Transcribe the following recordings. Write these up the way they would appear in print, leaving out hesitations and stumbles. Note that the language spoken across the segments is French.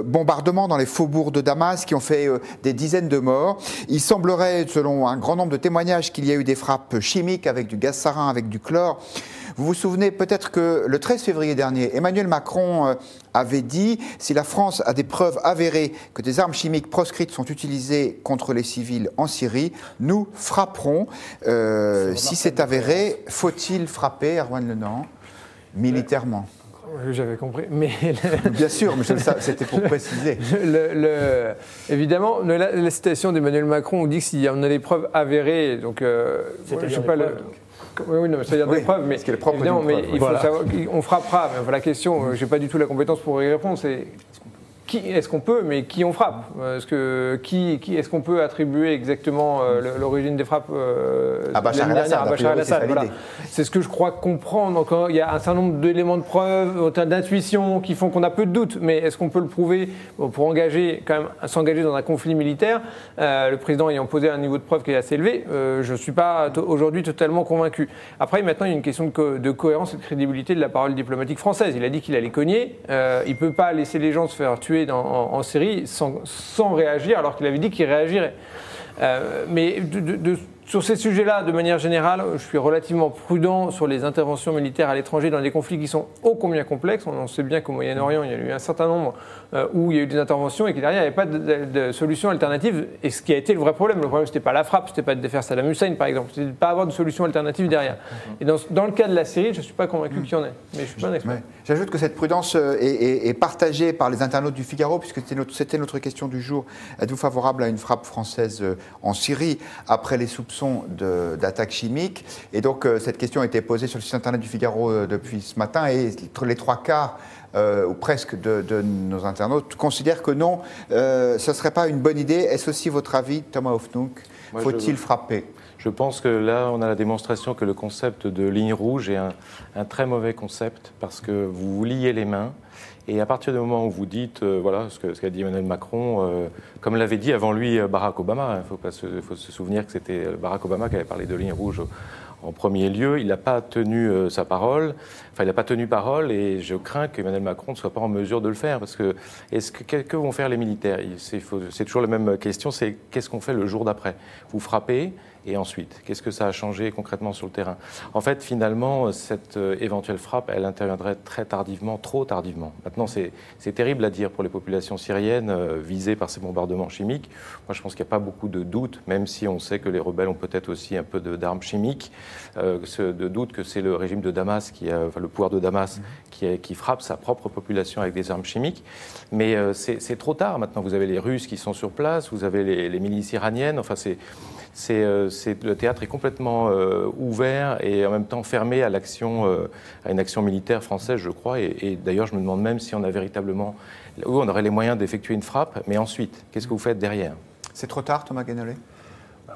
bombardements dans les faubourgs de Damas qui ont fait des dizaines de morts. Il semblerait, selon un grand nombre de témoignages, qu'il y a eu des frappes chimiques avec du gaz sarin, avec du chlore. Vous vous souvenez peut-être que le 13 février dernier, Emmanuel Macron avait dit « Si la France a des preuves avérées que des armes chimiques proscrites sont utilisées contre les civils en Syrie, nous frapperons. Si c'est avéré, faut-il frapper, Erwan Lenan, militairement ?» J'avais compris, mais... Bien sûr, mais c'était pour préciser. Évidemment, la citation d'Emmanuel Macron, on dit que s'il y en a des preuves avérées, donc je ne suis pas le... Oui, c'est-à-dire des preuves, mais évidemment, mais il faut savoir, on frappera. Mais la question, je n'ai pas du tout la compétence pour y répondre, c'est est-ce qu'on peut, mais qui on frappe? Est-ce qu'on peut attribuer exactement l'origine des frappes à Bachar el-Assad? Voilà. C'est ce que je crois comprendre. Encore, il y a un certain nombre d'éléments de preuve, d'intuition qui font qu'on a peu de doutes. Mais est-ce qu'on peut le prouver pour s'engager dans un conflit militaire? Le président ayant posé un niveau de preuve qui est assez élevé, je ne suis pas aujourd'hui totalement convaincu. Après, maintenant, il y a une question de cohérence et de crédibilité de la parole diplomatique française. Il a dit qu'il allait cogner. Il ne peut pas laisser les gens se faire tuer en Syrie sans réagir, alors qu'il avait dit qu'il réagirait. Mais sur ces sujets-là, de manière générale, je suis relativement prudent sur les interventions militaires à l'étranger dans des conflits qui sont ô combien complexes. On sait bien qu'au Moyen-Orient, il y a eu un certain nombre où il y a eu des interventions et que derrière, il n'y avait pas de solution alternative. Et ce qui a été le vrai problème, ce n'était pas la frappe, ce n'était pas de défaire Saddam Hussein, par exemple, c'était de ne pas avoir de solution alternative derrière. Et dans le cas de la Syrie, je ne suis pas convaincu qu'il y en ait. Mais je ne suis pas un expert. J'ajoute que cette prudence est partagée par les internautes du Figaro, puisque c'était notre question du jour. Êtes-vous favorable à une frappe française en Syrie après les soupçons d'attaques chimiques? Et donc, cette question a été posée sur le site internet du Figaro depuis ce matin, et les trois quarts ou presque de nos internautes considèrent que non, ce ne serait pas une bonne idée. Est-ce aussi votre avis, Thomas Hoffnung? Faut-il frapper? Je pense que là, on a la démonstration que le concept de ligne rouge est un très mauvais concept, parce que vous vous liez les mains. Et à partir du moment où vous dites, voilà ce qu'a dit Emmanuel Macron, comme l'avait dit avant lui Barack Obama, il faut se souvenir que c'était Barack Obama qui avait parlé de ligne rouge en premier lieu. Il n'a pas tenu sa parole, il n'a pas tenu parole, et je crains qu'Emmanuel Macron ne soit pas en mesure de le faire. Parce que, que vont faire les militaires? C'est toujours la même question, c'est qu'est-ce qu'on fait le jour d'après? Vous frappez, et ensuite, qu'est-ce que ça a changé concrètement sur le terrain? En fait, finalement, cette éventuelle frappe, elle interviendrait très tardivement, trop tardivement. Maintenant, c'est terrible à dire pour les populations syriennes visées par ces bombardements chimiques. Moi, je pense qu'il n'y a pas beaucoup de doutes, même si on sait que les rebelles ont peut-être aussi un peu d'armes chimiques, de doute que c'est le régime de Damas, le pouvoir de Damas, qui frappe sa propre population avec des armes chimiques. Mais c'est trop tard maintenant. Vous avez les Russes qui sont sur place, vous avez les milices iraniennes. Enfin, le théâtre est complètement ouvert et en même temps fermé à une action militaire française, je crois. Et d'ailleurs, je me demande même si on a véritablement... on aurait les moyens d'effectuer une frappe, mais ensuite, qu'est-ce que vous faites derrière? C'est trop tard, Thomas Guénolé?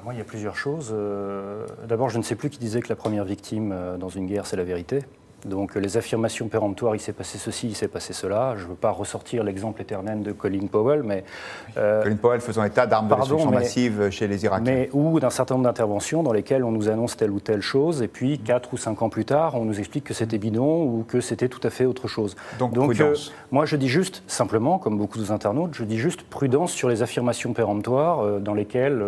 Moi, il y a plusieurs choses. D'abord, je ne sais plus qui disait que la première victime dans une guerre, c'est la vérité. Donc les affirmations péremptoires, il s'est passé ceci, il s'est passé cela. Je ne veux pas ressortir l'exemple éternel de Colin Powell, mais... Colin Powell faisant état d'armes de destruction massive chez les Irakiens. Ou d'un certain nombre d'interventions dans lesquelles on nous annonce telle ou telle chose, et puis 4 ou 5 ans plus tard, on nous explique que c'était bidon ou que c'était tout à fait autre chose. Donc prudence. Moi, je dis juste, simplement, comme beaucoup d'internautes, je dis juste prudence sur les affirmations péremptoires dans lesquelles,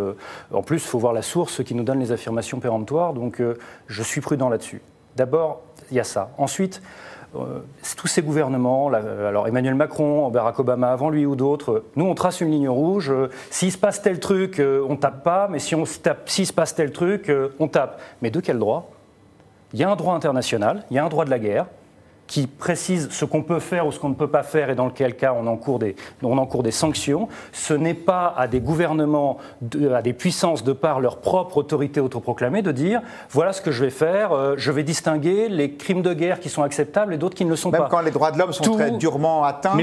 en plus, il faut voir la source qui nous donne les affirmations péremptoires, donc je suis prudent là-dessus. D'abord, il y a ça. Ensuite, tous ces gouvernements, alors Emmanuel Macron, Barack Obama avant lui ou d'autres, nous on trace une ligne rouge, s'il se passe tel truc, on tape pas, mais s'il se passe tel truc, on tape. Mais de quel droit? Il y a un droit international, il y a un droit de la guerre, qui précise ce qu'on peut faire ou ce qu'on ne peut pas faire et dans lequel cas on encourt des sanctions. Ce n'est pas à des gouvernements, à des puissances de par leur propre autorité autoproclamée de dire voilà ce que je vais faire, je vais distinguer les crimes de guerre qui sont acceptables et d'autres qui ne le sont pas. Même quand les droits de l'homme sont très durement atteints.